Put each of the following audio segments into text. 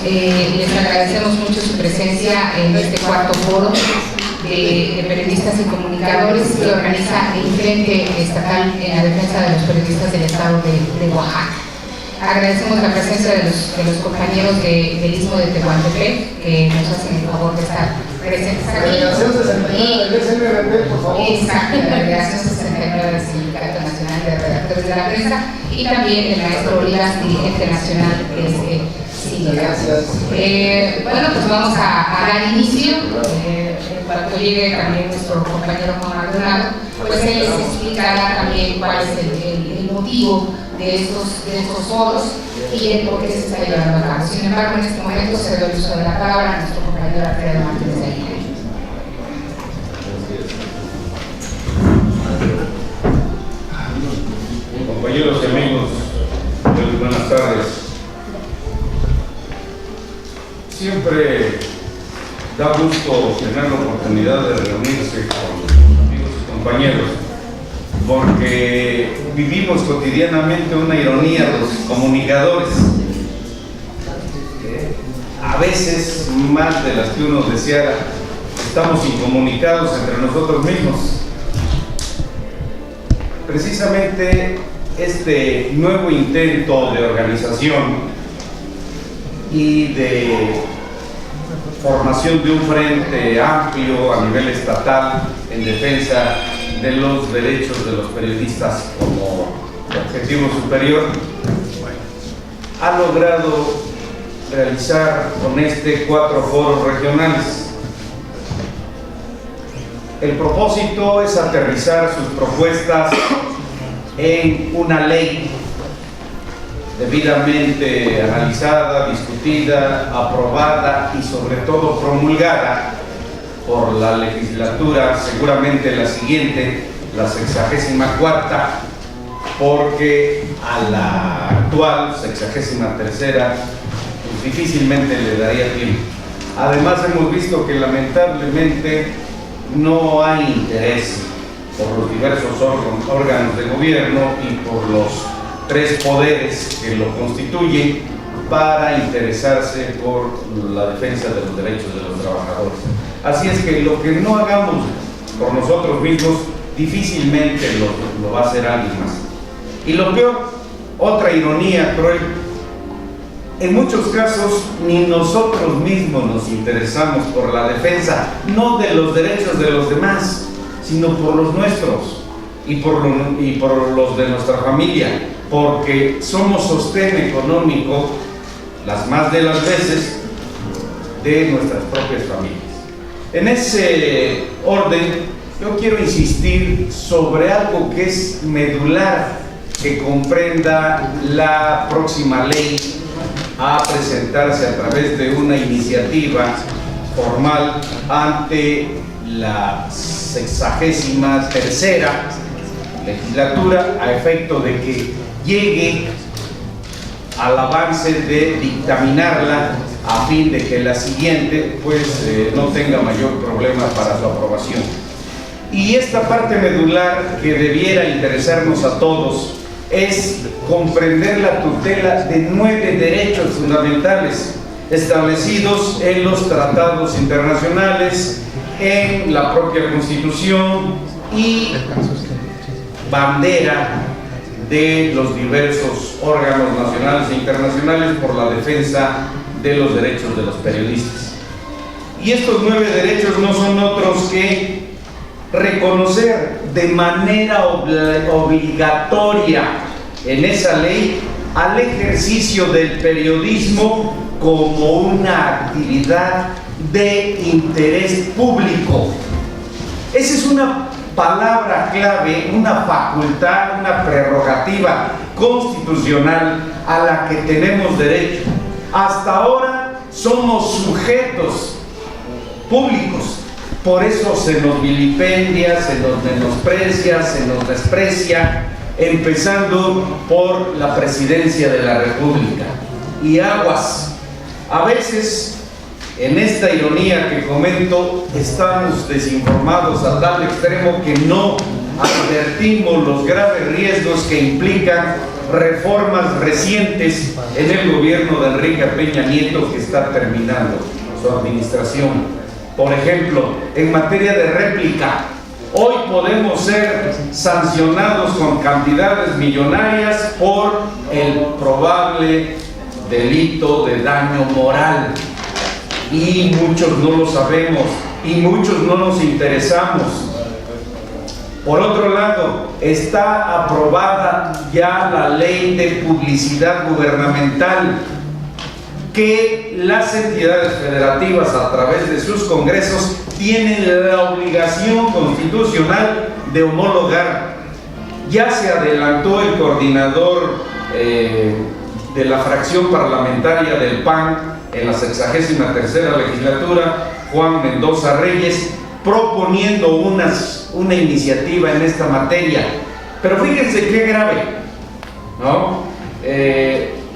Les agradecemos mucho su presencia en este cuarto foro de periodistas y comunicadores que organiza el Frente Estatal en la Defensa de los Periodistas del Estado de Oaxaca. Agradecemos la presencia de los compañeros del Istmo de Tehuantepec, que nos hacen el favor de estar presentes aquí. Delegación 69 del SNRP, por favor. Exacto, la Delegación 69 del Sindicato Nacional de Redactores de la Prensa, y también el maestro Olivas, dirigente nacional de Gracias. Bueno, pues vamos a dar inicio. Cuando llegue también nuestro compañero Juan Maldonado, pues él les explicará también cuál es el motivo de estos foros y el por qué se está llevando a cabo. Sin embargo, en este momento se doy uso de la palabra a nuestro compañero Alfredo Martínez de Aguirre. Compañeros y amigos, muy buenas tardes. Siempre da gusto tener la oportunidad de reunirse con amigos y compañeros, porque vivimos cotidianamente una ironía los comunicadores, a veces más de las que uno deseara. Estamos incomunicados entre nosotros mismos. Precisamente este nuevo intento de organización y de formación de un frente amplio a nivel estatal en defensa de los derechos de los periodistas como objetivo superior, ha logrado realizar con 4 foros regionales. El propósito es aterrizar sus propuestas en una ley debidamente analizada, discutida, aprobada y sobre todo promulgada por la legislatura, seguramente la siguiente, la 64ª, porque a la actual 63ª pues difícilmente le daría tiempo. Además, hemos visto que lamentablemente no hay interés por los diversos órganos de gobierno y por los 3 poderes que lo constituyen para interesarse por la defensa de los derechos de los trabajadores. Así es que lo que no hagamos por nosotros mismos difícilmente lo va a hacer alguien más. Y lo peor, otra ironía cruel, en muchos casos ni nosotros mismos nos interesamos por la defensa, no de los derechos de los demás, sino por los nuestros y por los de nuestra familia, porque somos sostén económico las más de las veces de nuestras propias familias. En ese orden, yo quiero insistir sobre algo que es medular, que comprenda la próxima ley a presentarse a través de una iniciativa formal ante la 63ª legislatura, a efecto de que llegue al avance de dictaminarla a fin de que la siguiente no tenga mayor problema para su aprobación. Y esta parte medular que debiera interesarnos a todos es comprender la tutela de 9 derechos fundamentales establecidos en los tratados internacionales, en la propia Constitución y bandera de los diversos órganos nacionales e internacionales por la defensa de los derechos de los periodistas. Y estos 9 derechos no son otros que reconocer de manera obligatoria en esa ley al ejercicio del periodismo como una actividad de interés público. Esa es una palabra clave, una facultad, una prerrogativa constitucional a la que tenemos derecho. Hasta ahora somos sujetos públicos, por eso se nos vilipendia, se nos menosprecia, se nos desprecia, empezando por la presidencia de la República. Y aguas, a veces en esta ironía que comento estamos desinformados a tal extremo que no advertimos los graves riesgos que implican reformas recientes en el gobierno de Enrique Peña Nieto, que está terminando su administración. Por ejemplo, en materia de réplica, hoy podemos ser sancionados con cantidades millonarias por el probable delito de daño moral, y muchos no lo sabemos y muchos no nos interesamos. Por otro lado, está aprobada ya la ley de publicidad gubernamental, que las entidades federativas a través de sus congresos tienen la obligación constitucional de homologar. Ya se adelantó el coordinador de la fracción parlamentaria del PAN en la 63ª legislatura, Juan Mendoza Reyes, proponiendo una iniciativa en esta materia. Pero fíjense qué grave, ¿no?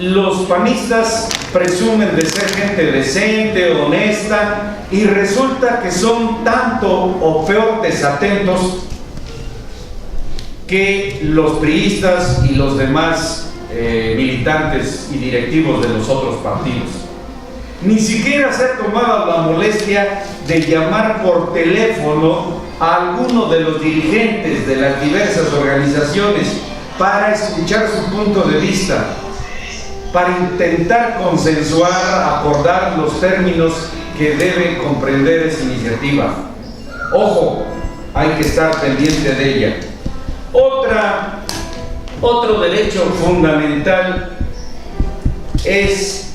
Los panistas presumen de ser gente decente, honesta, y resulta que son tanto o peor desatentos que los priistas y los demás militantes y directivos de los otros partidos. Ni siquiera se ha tomado la molestia de llamar por teléfono a alguno de los dirigentes de las diversas organizaciones para escuchar su punto de vista, para intentar consensuar, acordar los términos que deben comprender esa iniciativa. Ojo, hay que estar pendiente de ella. Otro derecho fundamental es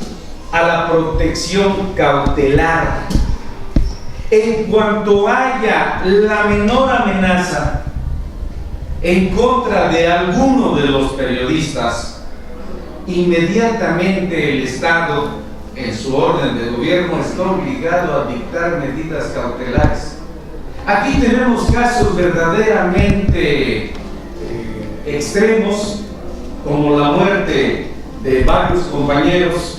a la protección cautelar. En cuanto haya la menor amenaza en contra de alguno de los periodistas, inmediatamente el Estado, en su orden de gobierno, está obligado a dictar medidas cautelares. Aquí tenemos casos verdaderamente extremos, como la muerte de varios compañeros.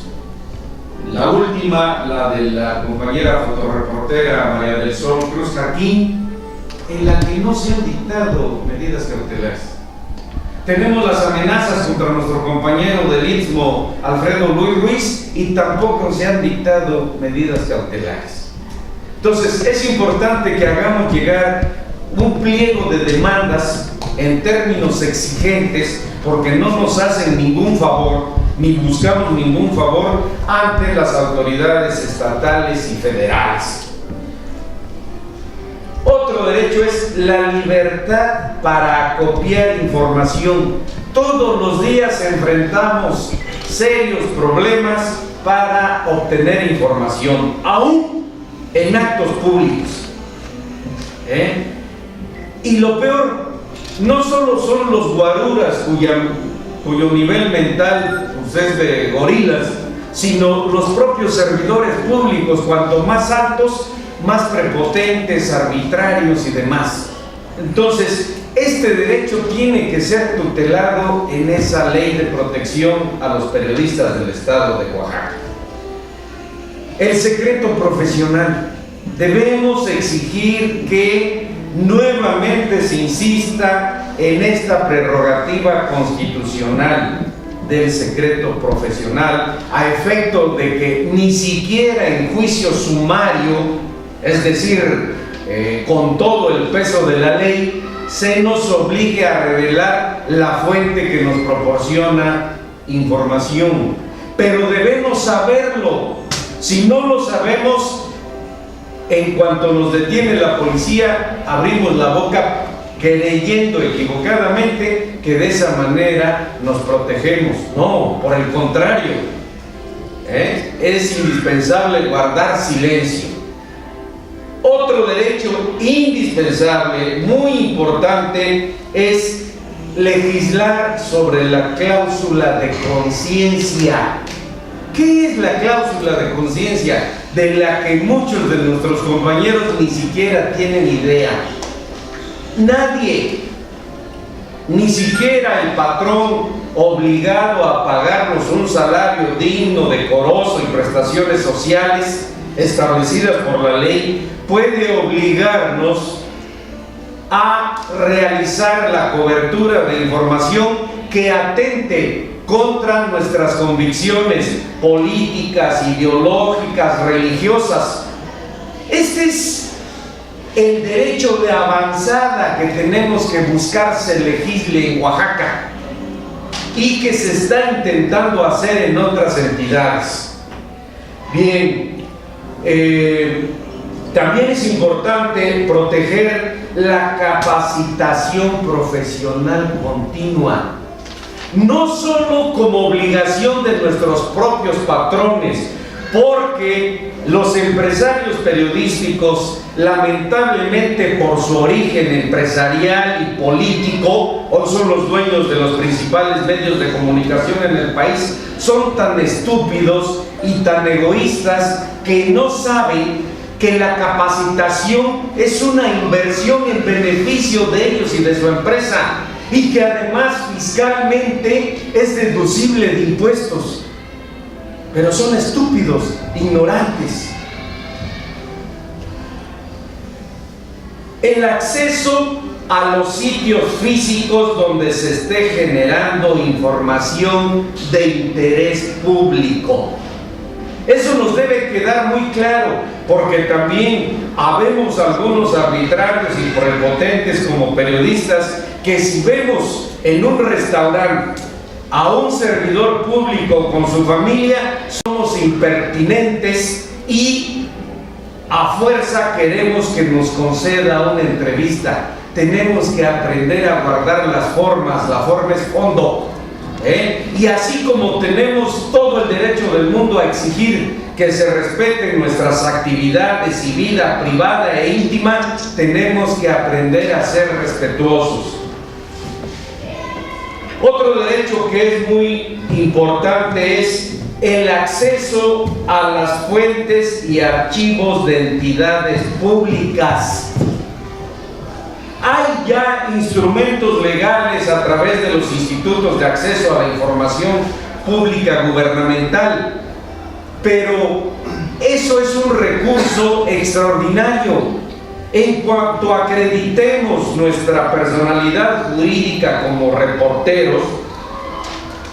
La última, la de la compañera fotoreportera María del Sol Cruz Jaquín, en la que no se han dictado medidas cautelares. Tenemos las amenazas contra nuestro compañero del Istmo, Alfredo Luis Ruiz, y tampoco se han dictado medidas cautelares. Entonces, es importante que hagamos llegar un pliego de demandas en términos exigentes, porque no nos hacen ningún favor, ni buscamos ningún favor ante las autoridades estatales y federales. Otro derecho es la libertad para copiar información. Todos los días enfrentamos serios problemas para obtener información, aún en actos públicos. Y lo peor, no solo son los guaruras cuyo nivel mental pues, es de gorilas, sino los propios servidores públicos, cuanto más altos, más prepotentes, arbitrarios y demás. Entonces, este derecho tiene que ser tutelado en esa ley de protección a los periodistas del estado de Oaxaca. El secreto profesional. Debemos exigir que nuevamente se insista en esta prerrogativa constitucional del secreto profesional, a efecto de que ni siquiera en juicio sumario, es decir, con todo el peso de la ley, se nos obligue a revelar la fuente que nos proporciona información. Pero debemos saberlo. Si no lo sabemos, en cuanto nos detiene la policía, abrimos la boca creyendo equivocadamente que de esa manera nos protegemos. No, por el contrario, es indispensable guardar silencio. Otro derecho indispensable, muy importante, es legislar sobre la cláusula de conciencia. ¿Qué es la cláusula de conciencia? De la que muchos de nuestros compañeros ni siquiera tienen idea. Nadie, ni siquiera el patrón obligado a pagarnos un salario digno, decoroso y prestaciones sociales establecidas por la ley, puede obligarnos a realizar la cobertura de información que atente contra nuestras convicciones políticas, ideológicas, religiosas. Este es el derecho de avanzada que tenemos que buscar se legisle en Oaxaca y que se está intentando hacer en otras entidades. Bien, también es importante proteger la capacitación profesional continua, no solo como obligación de nuestros propios patrones, porque los empresarios periodísticos, lamentablemente por su origen empresarial y político, hoy son los dueños de los principales medios de comunicación en el país, son tan estúpidos y tan egoístas que no saben que la capacitación es una inversión en beneficio de ellos y de su empresa, y que además fiscalmente es deducible de impuestos. Pero son estúpidos, ignorantes. El acceso a los sitios físicos donde se esté generando información de interés público. Eso nos debe quedar muy claro, porque también habemos algunos arbitrarios y prepotentes como periodistas que si vemos en un restaurante a un servidor público con su familia, somos impertinentes y a fuerza queremos que nos conceda una entrevista. Tenemos que aprender a guardar las formas, la forma es fondo. Y así como tenemos todo el derecho del mundo a exigir que se respeten nuestras actividades y vida privada e íntima, tenemos que aprender a ser respetuosos. Otro derecho que es muy importante es el acceso a las fuentes y archivos de entidades públicas. Hay ya instrumentos legales a través de los institutos de acceso a la información pública gubernamental, pero eso es un recurso extraordinario. En cuanto acreditemos nuestra personalidad jurídica como reporteros,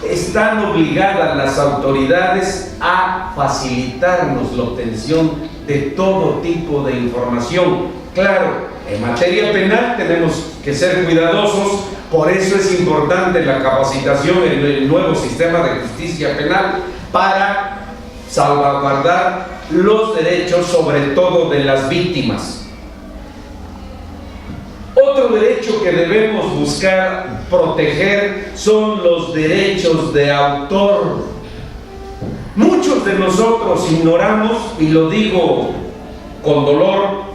están obligadas las autoridades a facilitarnos la obtención de todo tipo de información. Claro, en materia penal tenemos que ser cuidadosos, por eso es importante la capacitación en el nuevo sistema de justicia penal para salvaguardar los derechos, sobre todo de las víctimas. Otro derecho que debemos buscar proteger son los derechos de autor. Muchos de nosotros ignoramos, y lo digo con dolor,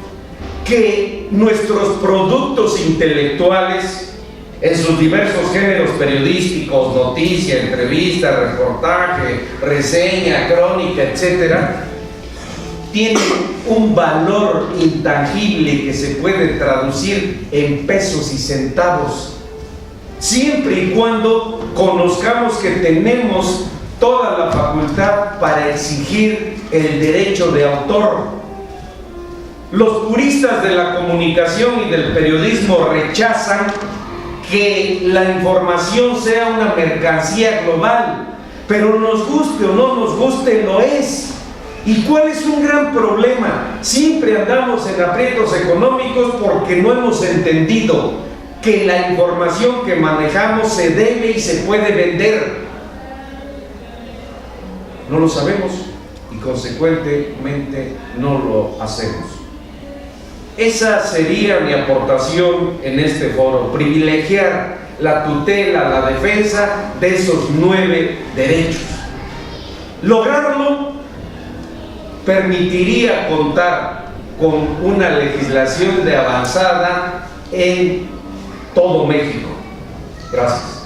que nuestros productos intelectuales en sus diversos géneros periodísticos, noticia, entrevista, reportaje, reseña, crónica, etcétera, tienen un valor intangible que se puede traducir en pesos y centavos, siempre y cuando conozcamos que tenemos toda la facultad para exigir el derecho de autor. Los puristas de la comunicación y del periodismo rechazan que la información sea una mercancía global, pero nos guste o no nos guste, lo es. ¿Y cuál es un gran problema? Siempre andamos en aprietos económicos porque no hemos entendido que la información que manejamos se debe y se puede vender. No lo sabemos y consecuentemente no lo hacemos. Esa sería mi aportación en este foro: privilegiar la tutela, la defensa de esos 9 derechos. Lograrlo permitiría contar con una legislación de avanzada en todo México. Gracias.